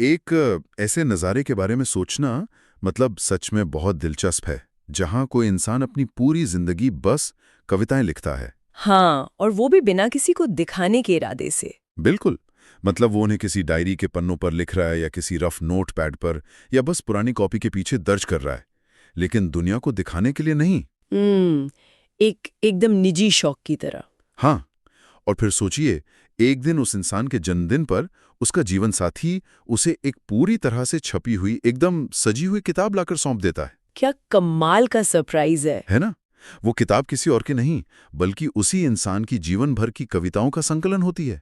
एक ऐसे नज़ारे के बारे में सोचना मतलब सच में बहुत दिलचस्प है, जहां कोई इंसान अपनी पूरी जिंदगी बस कविताएं लिखता है। हाँ, और वो भी बिना किसी को दिखाने के इरादे से। बिल्कुल। मतलब वो उन्हें किसी डायरी के पन्नों पर लिख रहा है या किसी रफ नोट पैड पर या बस पुरानी कॉपी के पीछे दर्ज कर रहा है, लेकिन दुनिया को दिखाने के लिए नहीं। एकदम निजी शौक की तरह। हाँ, और फिर सोचिए, एक दिन उस इंसान के जन्मदिन पर उसका जीवन साथी उसे एक पूरी तरह से छपी हुई, एकदम सजी हुई किताब लाकर सौंप देता है। क्या कमाल का सरप्राइज है ना? वो किताब किसी और की नहीं, बल्कि उसी इंसान की जीवन भर की कविताओं का संकलन होती है।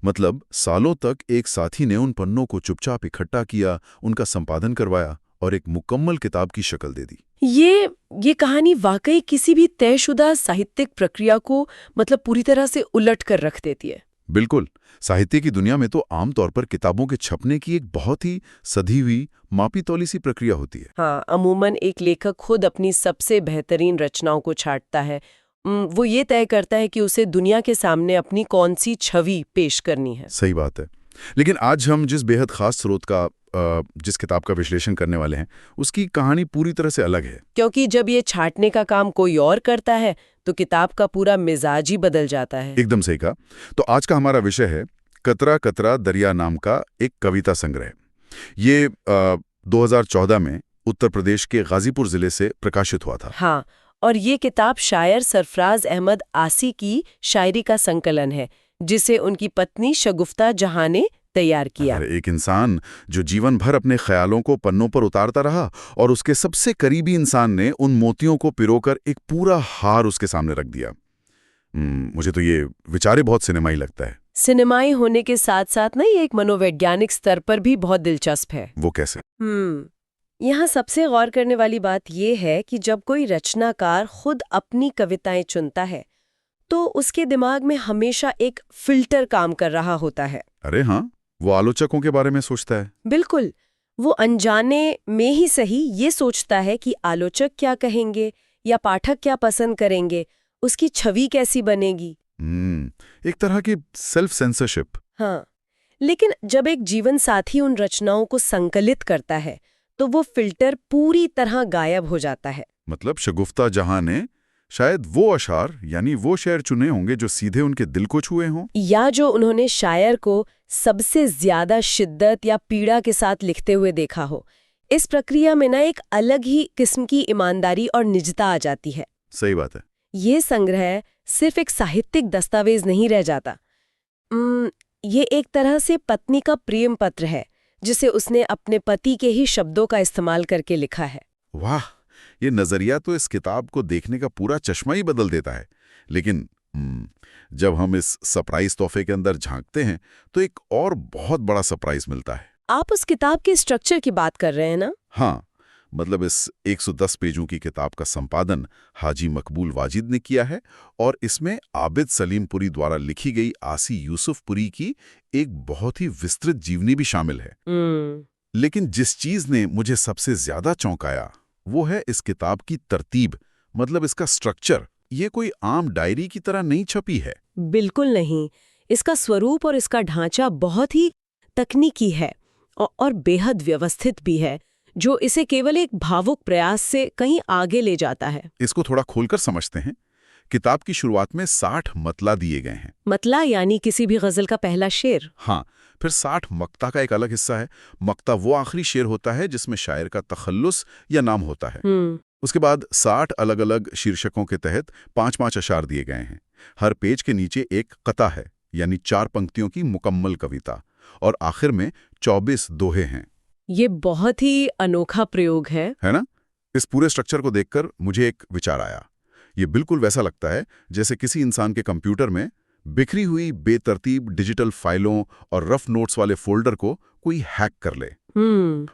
मतलब सालों तक एक साथी ने उन पन्नों को चुपचाप इकट्ठा किया, उनका संपादन करवाया और एक मुकम्मल किताब की शक्ल दे दी। ये कहानी वाकई किसी भी तयशुदा साहित्यिक प्रक्रिया को मतलब पूरी तरह से उलट कर रख देती है। बिल्कुल। साहित्य की दुनिया में तो आमतौर पर किताबों के छपने की एक बहुत ही सधी हुई, मापी तौली सी प्रक्रिया होती है। हाँ, अमूमन एक लेखक खुद अपनी सबसे बेहतरीन रचनाओं को छांटता है। वो ये तय करता है कि उसे दुनिया के सामने अपनी कौन सी छवि पेश करनी है। सही बात है। लेकिन आज हम जिस बेहद खास स्रोत का जिस किताब का विश्लेषण करने वाले हैं, उसकी कहानी पूरी तरह से अलग है। क्योंकि जब ये छांटने का काम कोई और करता है तो किताब का पूरा मिजाज ही बदल जाता है। एकदम सही कहा। तो आज का हमारा विषय है कतरा कतरा दरिया नाम का एक कविता संग्रह। ये 2014 में उत्तर प्रदेश के गाजीपुर जिले से प्रकाशित हुआ था। हाँ, और ये किताब शायर सरफराज अहमद आसी की शायरी का संकलन है, जिसे उनकी पत्नी शगुफ्ता जहां ने तैयार किया। एक इंसान जो जीवन भर अपने ख्यालों को पन्नों पर उतारता रहा और उसके सबसे करीबी इंसान ने उन मोतियों को पिरोकर एक पूरा हार उसके सामने रख दिया। मुझे तो ये विचार बहुत सिनेमाई लगता है। सिनेमाई होने के साथ साथ ना, ये एक मनोवैज्ञानिक स्तर पर भी बहुत दिलचस्प है। वो कैसे? यहाँ सबसे गौर करने वाली बात यह है कि जब कोई रचनाकार खुद अपनी कविताएं चुनता है तो उसके दिमाग में हमेशा एक फिल्टर काम कर रहा होता है। अरे हाँ, वो आलोचकों के बारे में सोचता है। बिल्कुल। वो अनजाने में ही सही ये सोचता है कि आलोचक क्या कहेंगे या पाठक क्या पसंद करेंगे, उसकी छवि कैसी बनेगी। एक तरह की सेल्फ सेंसरशिप। हाँ, लेकिन जब एक जीवन साथी उन रचनाओं को संकलित करता है तो वो फिल्टर पूरी तरह गायब हो जाता है। मतलब शगुफ्ता जहां ने शायद वो अशार यानी वो शेर चुने होंगे जो सीधे उनके दिल को छुए हों, या जो उन्होंने शायर को सबसे ज्यादा शिद्दत या पीड़ा के साथ लिखते हुए देखा हो। इस प्रक्रिया में ना एक अलग ही किस्म की ईमानदारी और निजता आ जाती है। सही बात है। ये संग्रह सिर्फ एक साहित्यिक दस्तावेज नहीं रह जाता। ये एक तरह से पत्नी का प्रेम पत्र है, जिसे उसने अपने पति के ही शब्दों का इस्तेमाल करके लिखा है। वाह, ये नजरिया तो इस किताब को देखने का पूरा चश्मा ही बदल देता है। लेकिन जब हम इस सरप्राइज तोहफे के अंदर झांकते हैं तो एक और बहुत बड़ा सरप्राइज मिलता है। आप उस किताब के स्ट्रक्चर की बात कर रहे हैं ना? हाँ, मतलब इस 110 पेजों की किताब का संपादन हाजी मकबूल वाजिद ने किया है और इसमें आबिद सलीमपुरी द्वारा लिखी गई आसी यूसुफपुरी की एक बहुत ही विस्तृत जीवनी भी शामिल है। लेकिन जिस चीज ने मुझे सबसे ज्यादा चौंकाया वो है इस किताब की तरतीब, मतलब इसका स्ट्रक्चर। ये कोई आम डायरी की तरह नहीं छपी है। बिल्कुल नहीं। इसका स्वरूप और इसका ढांचा बहुत ही तकनीकी है और बेहद व्यवस्थित भी है, जो इसे केवल एक भावुक प्रयास से कहीं आगे ले जाता है। इसको थोड़ा खोलकर समझते हैं। किताब की शुरुआत में 60 मतला दिए गए हैं। मतला यानी किसी भी गजल का पहला शेर। हाँ, फिर 60 मक्ता का एक अलग हिस्सा है। मक्ता वो आखिरी शेर होता है जिसमें शायर का तखल्लुस या नाम होता है। उसके बाद 60 अलग अलग शीर्षकों के तहत 5-5 अशार दिए गए हैं। हर पेज के नीचे एक कता है, यानी 4 पंक्तियों की मुकम्मल कविता, और आखिर में 24 दोहे हैं। ये बहुत ही अनोखा प्रयोग है ना? इस पूरे स्ट्रक्चर को देखकर मुझे एक विचार आया। ये बिल्कुल वैसा लगता है जैसे किसी इंसान के कंप्यूटर में बिखरी हुई बेतरतीब डिजिटल फाइलों और रफ नोट्स वाले फोल्डर को कोई हैक कर ले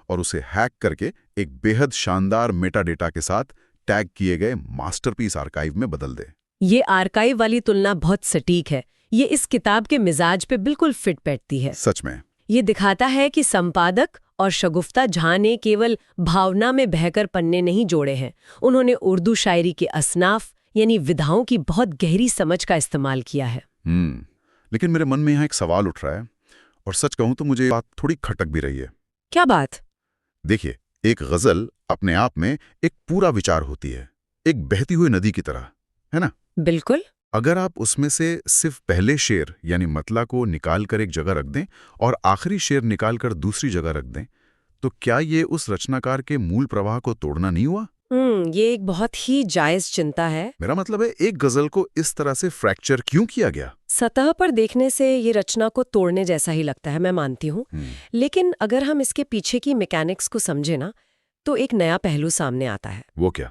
और उसे हैक करके एक बेहद शानदार मेटा डेटा के साथ टैग किए गए मास्टरपीस आर्काइव में बदल दे। ये आर्काइव वाली तुलना बहुत सटीक है। ये इस किताब के मिजाज पे बिल्कुल फिट बैठती है। सच में ये दिखाता है कि संपादक और शगुफ्ता जहां ने केवल भावना में बहकर पन्ने नहीं जोड़े हैं, उन्होंने उर्दू शायरी के असनाफ यानी विधाओं की बहुत गहरी समझ का इस्तेमाल किया है। लेकिन मेरे मन में यहाँ एक सवाल उठ रहा है, और सच कहूं तो मुझे बात थोड़ी खटक भी रही है। क्या बात? देखिए, एक गजल अपने आप में एक पूरा विचार होती है, एक बहती हुई नदी की तरह, है ना? बिल्कुल। अगर आप उसमें से सिर्फ पहले शेर यानी मतला को निकाल कर एक जगह रख दें और आखिरी शेर निकाल कर दूसरी जगह रख दें, तो क्या ये उस रचनाकार के मूल प्रवाह को तोड़ना नहीं हुआ? ये एक बहुत ही जायज चिंता है। मेरा मतलब है, एक गजल को इस तरह से फ्रैक्चर क्यों किया गया? सतह पर देखने से ये रचना को तोड़ने जैसा ही लगता है, मैं मानती हूँ। लेकिन अगर हम इसके पीछे की मैकेनिक्स को समझे ना, तो एक नया पहलू सामने आता है। वो क्या?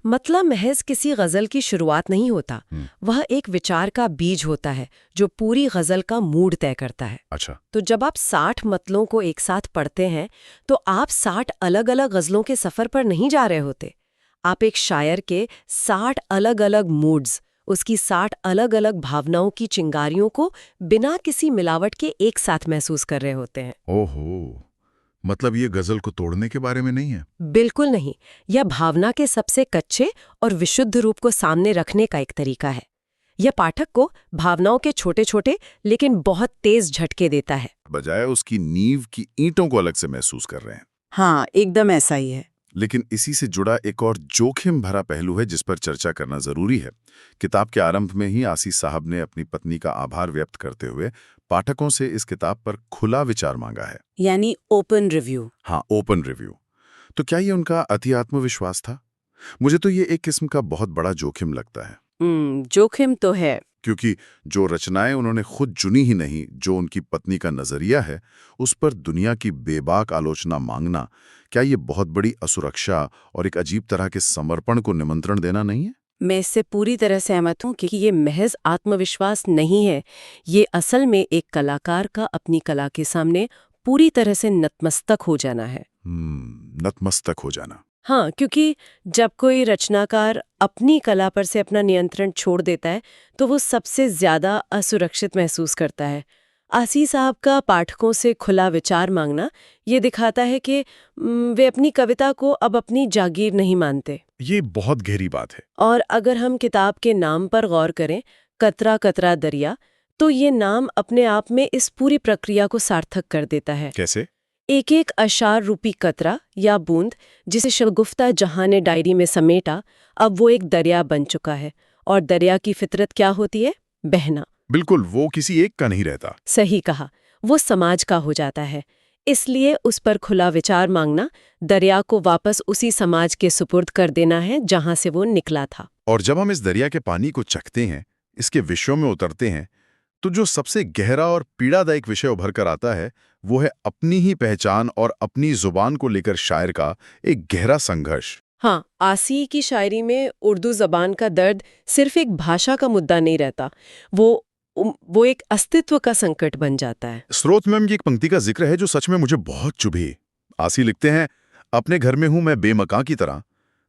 मतलब महज किसी गजल की शुरुआत नहीं होता, वह एक विचार का बीज होता है जो पूरी गजल का मूड तय करता है। अच्छा। तो जब आप 60 मतलों को एक साथ पढ़ते हैं, तो आप 60 अलग-अलग गजलों के सफर पर नहीं जा रहे होते। आप एक शायर के 60 अलग-अलग मूड्स, उसकी 60 अलग-अलग भावनाओं की चिंगारियों को बिना किसी मिलावट के एक साथ महसूस कर रहे होते हैं। ओहो, मतलब ये गजल को तोड़ने के बारे में नहीं है? बिल्कुल नहीं। यह भावना के सबसे कच्चे और विशुद्ध रूप को सामने रखने का एक तरीका है। यह पाठक को भावनाओं के छोटे-छोटे लेकिन बहुत तेज झटके देता है, बजाय उसकी नींव की ईंटों को अलग से महसूस कर रहे हैं। हाँ, एकदम ऐसा ही है। लेकिन इसी से जुड़ा एक और जोखिम भरा पहलू है जिस पर चर्चा करना जरूरी है। किताब के आरंभ में ही आसी साहब ने अपनी पत्नी का आभार व्यक्त करते हुए पाठकों से इस किताब पर खुला विचार मांगा है, यानी ओपन रिव्यू। हाँ, ओपन रिव्यू। तो क्या ये उनका अति आत्मविश्वास था? मुझे तो ये एक किस्म का बहुत बड़ा जोखिम लगता है। जोखिम तो है, क्योंकि जो रचनाएं उन्होंने खुद चुनी ही नहीं, जो उनकी पत्नी का नजरिया है, उस पर दुनिया की बेबाक आलोचना मांगना, क्या ये बहुत बड़ी असुरक्षा और एक अजीब तरह के समर्पण को निमंत्रण देना नहीं है? मैं इससे पूरी तरह सहमत हूँ कि ये महज आत्मविश्वास नहीं है। ये असल में एक कलाकार का अपनी कला के सामने पूरी तरह से नतमस्तक हो जाना है। नतमस्तक हो जाना। हाँ, क्योंकि जब कोई रचनाकार अपनी कला पर से अपना नियंत्रण छोड़ देता है, तो वो सबसे ज्यादा असुरक्षित महसूस करता है। आसी साहब का पाठकों से खुला विचार मांगना ये दिखाता है कि वे अपनी कविता को अब अपनी जागीर नहीं मानते। ये बहुत गहरी बात है। और अगर हम किताब के नाम पर गौर करें, कतरा कतरा दरिया, तो ये नाम अपने आप में इस पूरी प्रक्रिया को सार्थक कर देता है। कैसे? एक एक अशार रूपी कतरा या बूंद, जिसे शगुफ्ता जहां ने डायरी में समेटा, अब वो एक दरिया बन चुका है। और दरिया की फितरत क्या होती है? बहना। बिल्कुल, वो किसी एक का नहीं रहता। सही कहा, वो समाज का हो जाता है। इसलिए उस पर खुला विचार मांगना दरिया को वापस उसी समाज के सुपुर्द कर देना है जहां से वो निकला था। और जब हम इस दरिया के पानी को चखते हैं, इसके विषयों में उतरते हैं, तो जो सबसे गहरा और पीड़ादायक विषय उभर कर आता है, वो है अपनी ही पहचान और अपनी जुबान को लेकर शायर का एक गहरा संघर्ष। हाँ, आसी की शायरी में उर्दू जबान का दर्द सिर्फ एक भाषा का मुद्दा नहीं रहता, वो एक अस्तित्व का संकट बन जाता है। स्रोत में एक पंक्ति का जिक्र है जो सच में मुझे बहुत चुभी। आसी लिखते हैं, अपने घर में हूं मैं बेमकान की तरह,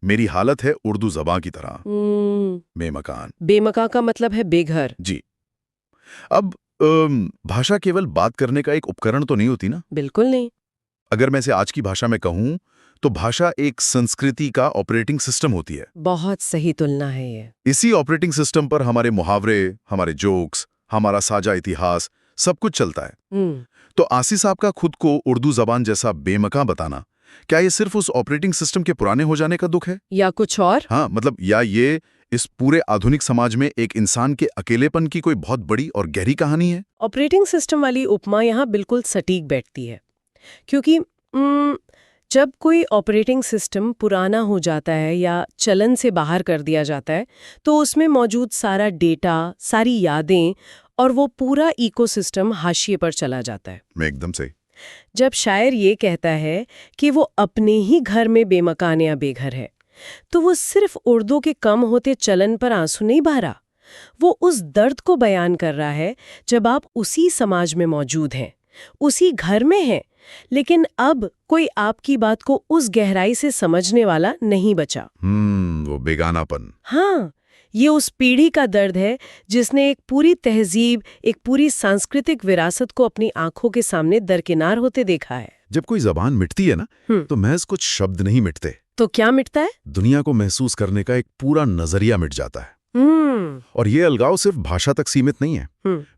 मेरी हालत है उर्दू जबान की तरह। बेमकान। बेमकान का मतलब है बेघर। जी। अब भाषा केवल बात करने का एक उपकरण तो नहीं होती ना? बिल्कुल नहीं। अगर मैं इसे आज की भाषा में कहूं, तो भाषा एक संस्कृति का ऑपरेटिंग सिस्टम होती है। बहुत सही तुलना है ये। इसी ऑपरेटिंग सिस्टम पर हमारे मुहावरे, हमारे जोक्स, हमारा साझा इतिहास, सब कुछ चलता है। तो आसी साहब का खुद को उर्दू जबान जैसा बेमकान बताना, क्या ये सिर्फ उस ऑपरेटिंग सिस्टम के पुराने हो जाने का दुख है, या कुछ और? हाँ, मतलब या ये इस पूरे आधुनिक समाज में एक इंसान के अकेलेपन की कोई बहुत बड़ी और गहरी कहानी है? ऑपरेटिंग सिस्टम वाली उपमा यहाँ बिल्कुल सटीक बैठती है, क्योंकि जब कोई ऑपरेटिंग सिस्टम पुराना हो जाता है या चलन से बाहर कर दिया जाता है, तो उसमें मौजूद सारा डेटा, सारी यादें और वो पूरा इकोसिस्टम हाशिए पर चला जाता है। मैं एकदम सही। जब शायर ये कहता है कि वो अपने ही घर में बेमकान या बेघर है, तो वो सिर्फ उर्दू के कम होते चलन पर आंसू नहीं बहा रहा, वो उस दर्द को बयान कर रहा है जब आप उसी समाज में मौजूद हैं, उसी घर में हैं, लेकिन अब कोई आपकी बात को उस गहराई से समझने वाला नहीं बचा। वो बेगानापन। हाँ, ये उस पीढ़ी का दर्द है जिसने एक पूरी तहजीब, एक पूरी सांस्कृतिक विरासत को अपनी आंखों के सामने दरकिनार होते देखा है। जब कोई जबान मिटती है ना, तो महज कुछ शब्द नहीं मिटते। तो क्या मिटता है? दुनिया को महसूस करने का एक पूरा नजरिया मिट जाता है। और ये अलगाव सिर्फ भाषा तक सीमित नहीं है।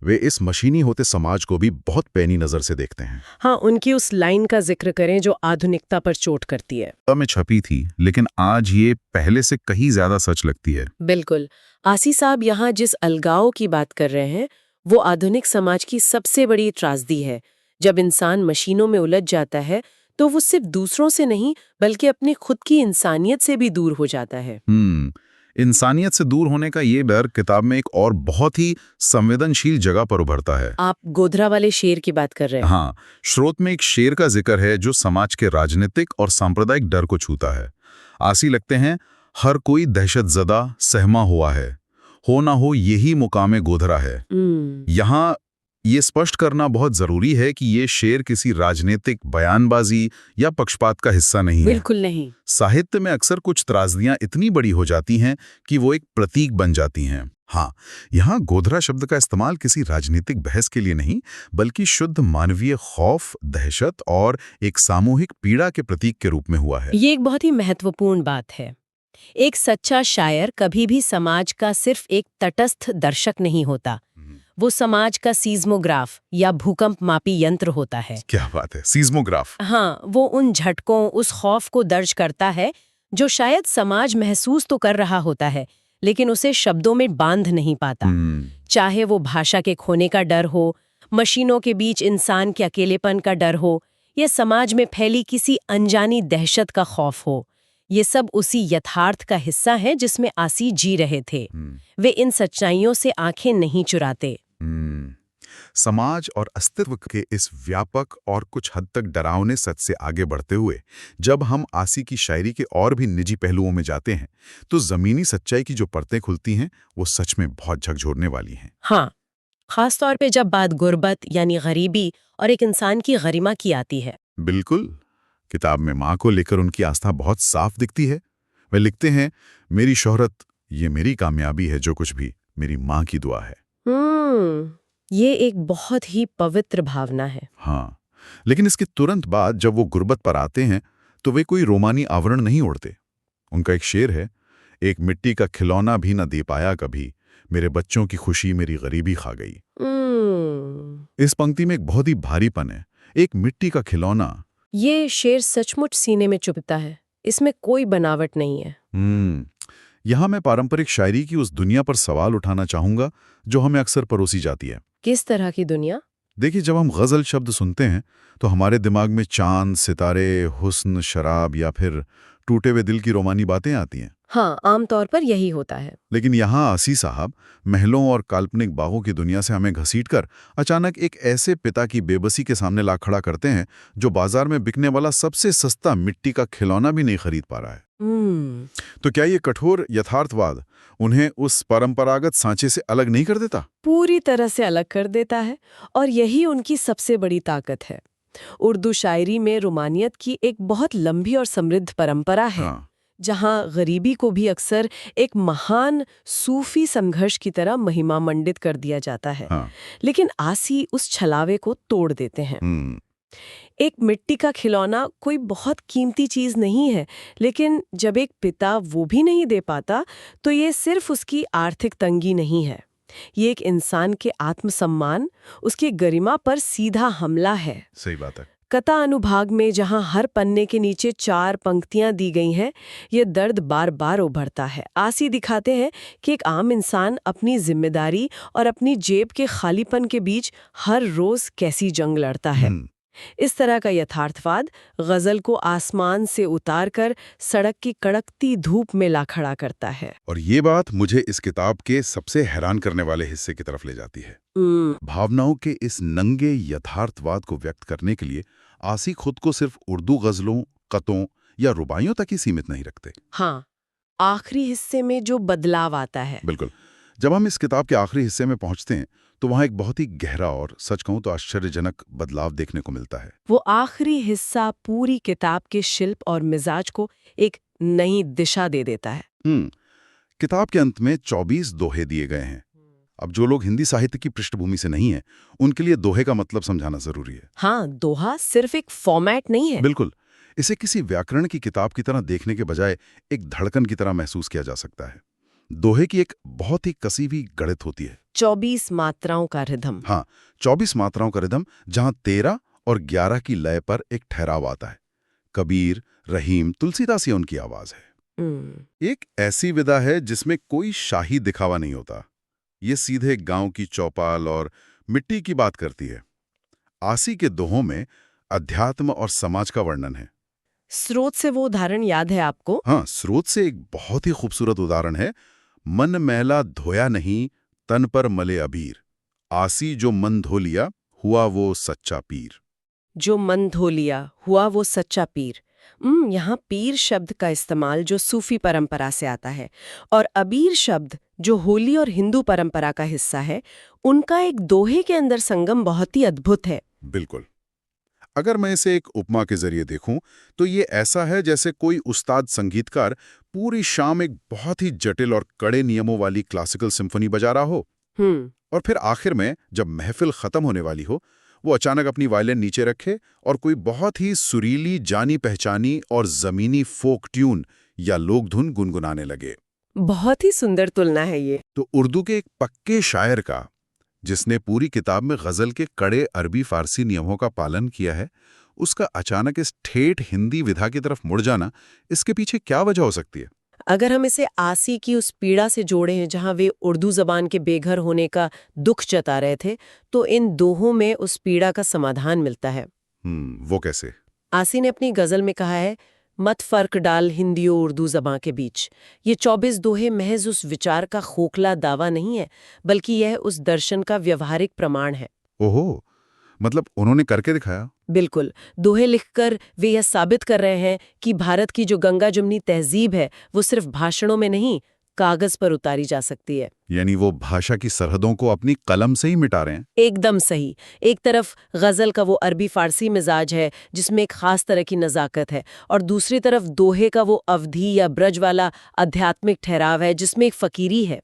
वे इस मशीनी होते समाज को भी बहुत पैनी नजर से देखते हैं। हाँ, उनकी उस लाइन का जिक्र करें जो आधुनिकता पर चोट करती है। में छपी थी, लेकिन आज ये पहले से कहीं ज्यादा सच लगती है। बिल्कुल। आसी साहब यहाँ जिस अलगाव की बात कर रहे हैं वो आधुनिक समाज की सबसे बड़ी त्रासदी है। जब इंसान मशीनों में उलझ जाता है तो वो सिर्फ दूसरों से नहीं बल्कि अपनी खुद की इंसानियत से भी दूर हो जाता है। इंसानियत से दूर होने का ये डर किताब में एक और बहुत ही संवेदनशील जगह पर उभरता है। आप गोधरा वाले शेर की बात कर रहे हैं? हाँ, स्रोत में एक शेर का जिक्र है जो समाज के राजनीतिक और सांप्रदायिक डर को छूता है। आसी लगते हैं, हर कोई दहशतजदा सहमा हुआ है, हो ना हो यही मुकामे गोधरा है। यहाँ ये स्पष्ट करना बहुत जरूरी है कि ये शेर किसी राजनीतिक बयानबाजी या पक्षपात का हिस्सा नहीं है। बिल्कुल नहीं। साहित्य में अक्सर कुछ त्रासदियां इतनी बड़ी हो जाती हैं कि वो एक प्रतीक बन जाती हैं। हाँ, यहाँ गोधरा शब्द का इस्तेमाल किसी राजनीतिक बहस के लिए नहीं, बल्कि शुद्ध मानवीय खौफ, दहशत और एक सामूहिक पीड़ा के प्रतीक के रूप में हुआ है। ये एक बहुत ही महत्वपूर्ण बात है। एक सच्चा शायर कभी भी समाज का सिर्फ एक तटस्थ दर्शक नहीं होता, वो समाज का सीज़्मोग्राफ या भूकंप मापी यंत्र होता है। क्या बात है, सीज़्मोग्राफ। हाँ, वो उन झटकों, उस खौफ को दर्ज करता है जो शायद समाज महसूस तो कर रहा होता है लेकिन उसे शब्दों में बांध नहीं पाता। चाहे वो भाषा के खोने का डर हो, मशीनों के बीच इंसान के अकेलेपन का डर हो, या समाज में फैली किसी अनजानी दहशत का खौफ हो, ये सब उसी यथार्थ का हिस्सा है जिसमें आसी जी रहे थे। वे इन सच्चाइयों से आंखें नहीं चुराते। समाज और अस्तित्व के इस व्यापक और कुछ हद तक डरावने सच से आगे बढ़ते हुए जब हम आसी की शायरी के और भी निजी पहलुओं में जाते हैं तो जमीनी सच्चाई की जो परतें खुलती हैं वो सच में बहुत झकझोरने वाली हैं। हाँ, खास तौर पे जब बात गुर्बत यानी गरीबी और एक इंसान की गरिमा की आती है। बिल्कुल। किताब में माँ को लेकर उनकी आस्था बहुत साफ दिखती है। वे लिखते हैं, मेरी शोहरत, ये मेरी कामयाबी है, जो कुछ भी मेरी माँ की दुआ है। ये एक बहुत ही पवित्र भावना है। हाँ, लेकिन इसके तुरंत बाद जब वो गुर्बत पर आते हैं तो वे कोई रोमानी आवरण नहीं ओढ़ते। उनका एक शेर है, एक मिट्टी का खिलौना भी न दे पाया कभी, मेरे बच्चों की खुशी मेरी गरीबी खा गई। इस पंक्ति में एक बहुत ही भारीपन है, एक मिट्टी का खिलौना। ये शेर सचमुच सीने में चुभता है, इसमें कोई बनावट नहीं है। यहाँ मैं पारंपरिक शायरी की उस दुनिया पर सवाल उठाना चाहूंगा जो हमें अक्सर परोसी जाती है। किस तरह की दुनिया? देखिए, जब हम गजल शब्द सुनते हैं तो हमारे दिमाग में चांद, सितारे, हुस्न, शराब या फिर टूटे हुए दिल की रोमानी बातें आती हैं। हाँ, आमतौर पर यही होता है। लेकिन यहाँ आसी साहब महलों और काल्पनिक बागों की दुनिया से हमें घसीटकर अचानक एक ऐसे पिता की बेबसी के सामने ला खड़ा करते हैं जो बाजार में बिकने वाला सबसे सस्ता मिट्टी का खिलौना भी नहीं खरीद पा रहा है। तो क्या ये कठोर यथार्थवाद उन्हें उस परंपरागत सांचे से अलग नहीं कर देता? पूरी तरह से अलग कर देता है, और यही उनकी सबसे बड़ी ताकत है। उर्दू शायरी में रोमानियत की एक बहुत लंबी और समृद्ध परंपरा है। जहाँ गरीबी को भी अक्सर एक महान सूफी संघर्ष की तरह महिमा मंडित कर दिया जाता है। लेकिन आसी उस छलावे को तोड़ देते हैं। एक मिट्टी का खिलौना कोई बहुत कीमती चीज नहीं है, लेकिन जब एक पिता वो भी नहीं दे पाता तो ये सिर्फ उसकी आर्थिक तंगी नहीं है, ये एक इंसान के आत्मसम्मान, उसकी गरिमा पर सीधा हमला है। सही बात है। कथा अनुभाग में जहां हर पन्ने के नीचे 4 पंक्तियां दी गई हैं, ये दर्द बार बार उभरता है। आसी दिखाते हैं कि एक आम इंसान अपनी जिम्मेदारी और अपनी जेब के खालीपन के बीच हर रोज कैसी जंग लड़ता है। इस तरह का यथार्थवाद गजल को आसमान से उतारकर सड़क की कड़कती धूप में ला खड़ा करता है। और ये बात मुझे इस किताब के सबसे हैरान करने वाले हिस्से की तरफ ले जाती है। भावनाओं के इस नंगे यथार्थवाद को व्यक्त करने के लिए आसी खुद को सिर्फ उर्दू गजलों, कतों या रुबाइयों तक ही सीमित नहीं रखते। हाँ, आखिरी हिस्से में जो बदलाव आता है। बिल्कुल। जब हम इस किताब के आखिरी हिस्से में पहुंचते हैं तो वहां एक बहुत ही गहरा और सच कहूं तो आश्चर्यजनक बदलाव देखने को मिलता है। वो आखिरी हिस्सा पूरी किताब के शिल्प और मिजाज को एक नई दिशा दे देता है। किताब के अंत में 24 दोहे दिए गए हैं। अब जो लोग हिंदी साहित्य की पृष्ठभूमि से नहीं हैं, उनके लिए दोहे का मतलब समझाना जरूरी है। हाँ, दोहा सिर्फ एक फॉर्मेट नहीं है। बिल्कुल। इसे किसी व्याकरण की किताब की तरह देखने के बजाय एक धड़कन की तरह महसूस किया जा सकता है। दोहे की एक बहुत ही कसी हुई गणित होती है। 24 मात्राओं का रिदम। हाँ, 24 मात्राओं का रिदम, जहां 13 और 11 की लय पर एक ठहराव आता है। कबीर, रहीम, तुलसीदास, ये उनकी आवाज है। एक ऐसी विधा है जिसमें कोई शाही दिखावा नहीं होता। ये सीधे गांव की चौपाल और मिट्टी की बात करती है। आसी के दोहों में अध्यात्म और समाज का वर्णन है। स्रोत से वो उदाहरण याद है आपको? हाँ, स्रोत से एक बहुत ही खूबसूरत उदाहरण है। मन मैला धोया नहीं, तन पर मले अबीर। आसी जो मन धो लिया, हुआ वो सच्चा पीर। जो मन धो लिया हुआ वो सच्चा पीर। यहाँ पीर शब्द का इस्तेमाल जो सूफी परंपरा से आता है, और अबीर शब्द जो होली और हिंदू परंपरा का हिस्सा है, उनका एक दोहे के अंदर संगम बहुत ही अद्भुत है। बिल्कुल। अगर मैं इसे एक उपमा के जरिए देखूं, तो ये ऐसा है जैसे कोई उस्ताद संगीतकार पूरी शाम एक बहुत ही जटिल और कड़े नियमों वाली क्लासिकल सिम्फनी बजा रहा हो, और फिर आखिर में जब महफिल खत्म होने वाली हो, वो अचानक अपनी वायलिन नीचे रखे और कोई बहुत ही सुरीली, जानी पहचानी और जमीनी फोक ट्यून या लोक धुन गुनगुनाने लगे। बहुत ही सुंदर तुलना है ये। तो उर्दू के एक पक्के शायर का, जिसने पूरी किताब में गजल के कड़े अरबी फारसी नियमों का पालन किया है, उसका अचानक इस ठेठ हिंदी विधा की तरफ मुड़ जाना, इसके पीछे क्या वजह हो सकती है? अगर हम इसे आसी की उस पीड़ा से जोड़े हैं जहां वे उर्दू जबान के बेघर होने का दुख जता रहे थे, तो इन दोहों में उस पीड़ा का समाधान मिलता है। वो कैसे? आसी ने अपनी गजल में कहा है, मत फर्क डाल हिंदी और उर्दू जबां के बीच। ये 24 दोहे महज उस विचार का खोखला दावा नहीं है, बल्कि यह उस दर्शन का व्यवहारिक प्रमाण है। ओहो, मतलब उन्होंने करके दिखाया। बिल्कुल। दोहे लिखकर वे यह साबित कर रहे हैं कि भारत की जो गंगा जमुनी तहजीब है, वो सिर्फ भाषणों में नहीं, कागज पर उतारी जा सकती है। यानी वो भाषा की सरहदों को अपनी कलम से ही मिटा रहे हैं। एकदम सही। एक तरफ गजल का वो अरबी फारसी मिजाज है जिसमें एक खास तरह की नजाकत है, और दूसरी तरफ दोहे का वो अवधी या ब्रज वाला आध्यात्मिक ठहराव है जिसमें एक फकीरी है।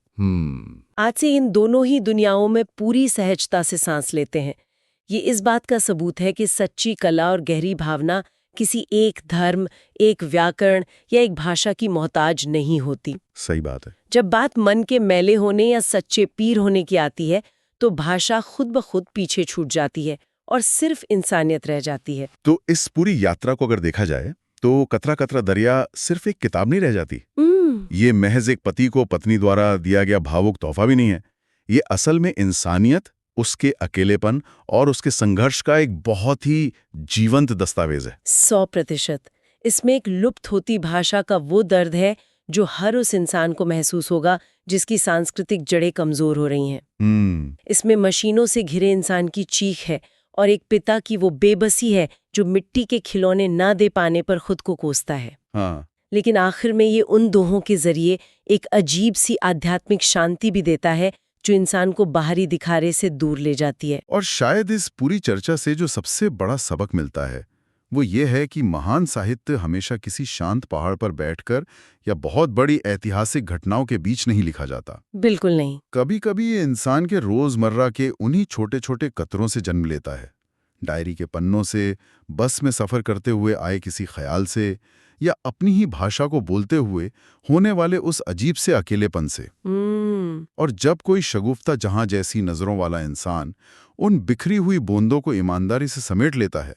आज से इन दोनों ही दुनियाओं में पूरी सहजता से सांस लेते हैं। ये इस बात का सबूत है कि सच्ची कला और गहरी भावना किसी एक धर्म, एक व्याकरण या एक भाषा की मोहताज नहीं होती। सही बात है। जब बात मन के मैले होने या सच्चे पीर होने की आती है, तो भाषा खुद ब खुद पीछे छूट जाती है और सिर्फ इंसानियत रह जाती है। तो इस पूरी यात्रा को अगर देखा जाए, तो कतरा कतरा दरिया सिर्फ एक किताब नहीं रह जाती। ये महज एक पति को पत्नी द्वारा दिया गया भावुक तोहफा भी नहीं है। ये असल में इंसानियत, उसके अकेलेपन और उसके संघर्ष का एक बहुत ही जीवंत दस्तावेज है। 100%। इसमें एक लुप्त होती भाषा का वो दर्द है जो हर उस इंसान को महसूस होगा जिसकी सांस्कृतिक जड़ें कमजोर हो रही हैं। इसमें मशीनों से घिरे इंसान की चीख है और एक पिता की वो बेबसी है जो मिट्टी के खिलौने ना दे पाने पर खुद को कोसता है। हाँ। लेकिन आखिर में ये उन दोहों के जरिए एक अजीब सी आध्यात्मिक शांति भी देता है जो इंसान को बाहरी दिखारे से दूर ले जाती है। और शायद इस पूरी चर्चा से जो सबसे बड़ा सबक मिलता है, वो ये है कि महान साहित्य हमेशा किसी शांत पहाड़ पर बैठकर या बहुत बड़ी ऐतिहासिक घटनाओं के बीच नहीं लिखा जाता। बिल्कुल नहीं। कभी कभी ये इंसान के रोजमर्रा के उन्हीं छोटे छोटे कतरों से जन्म लेता है। डायरी के पन्नों से, बस में सफर करते हुए आए किसी ख्याल से, या अपनी ही भाषा को बोलते हुए होने वाले उस अजीब से अकेलेपन से। और जब कोई शगुफ्ता जहां जैसी नजरों वाला इंसान उन बिखरी हुई बूंदों को ईमानदारी से समेट लेता है,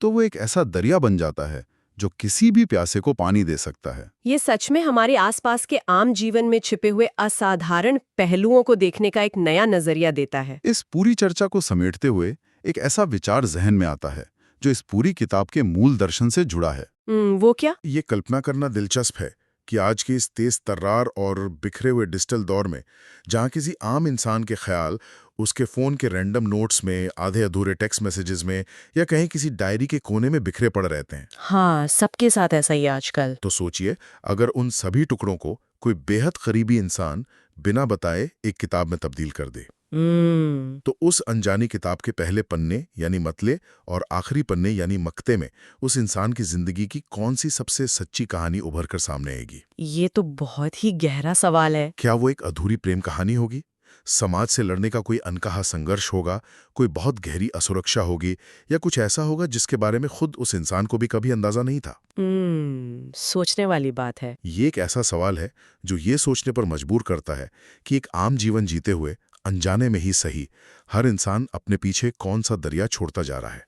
तो वो एक ऐसा दरिया बन जाता है जो किसी भी प्यासे को पानी दे सकता है। ये सच में हमारे आसपास के आम जीवन में छिपे हुए असाधारण पहलुओं को देखने का एक नया नजरिया देता है। इस पूरी चर्चा को समेटते हुए एक ऐसा विचार जहन में आता है जो इस पूरी किताब के मूल दर्शन से जुड़ा है। वो क्या? ये कल्पना करना दिलचस्प है कि आज के इस तेज तर्रार और बिखरे हुए डिजिटल दौर में, जहां किसी आम इंसान के ख्याल उसके फोन के रैंडम नोट्स में, आधे अधूरे टेक्स्ट मैसेजेस में, या कहीं किसी डायरी के कोने में बिखरे पड़ रहते हैं। हाँ, सबके साथ ऐसा ही आजकल। तो सोचिए, अगर उन सभी टुकड़ों को कोई बेहद करीबी इंसान बिना बताए एक किताब में तब्दील कर दे, तो उस अनजानी किताब के पहले पन्ने यानी मतले और आखिरी पन्ने यानी मक्ते में उस इंसान की जिंदगी की कौन सी सबसे सच्ची कहानी उभर कर सामने आएगी? ये तो बहुत ही गहरा सवाल है। क्या वो एक अधूरी प्रेम कहानी होगी, समाज से लड़ने का कोई अनकहा संघर्ष होगा, कोई बहुत गहरी असुरक्षा होगी, या कुछ ऐसा होगा जिसके बारे में खुद उस इंसान को भी कभी अंदाजा नहीं था। सोचने वाली बात है। ये एक ऐसा सवाल है जो ये सोचने पर मजबूर करता है कि एक आम जीवन जीते हुए, अनजाने में ही सही, हर इंसान अपने पीछे कौन सा दरिया छोड़ता जा रहा है।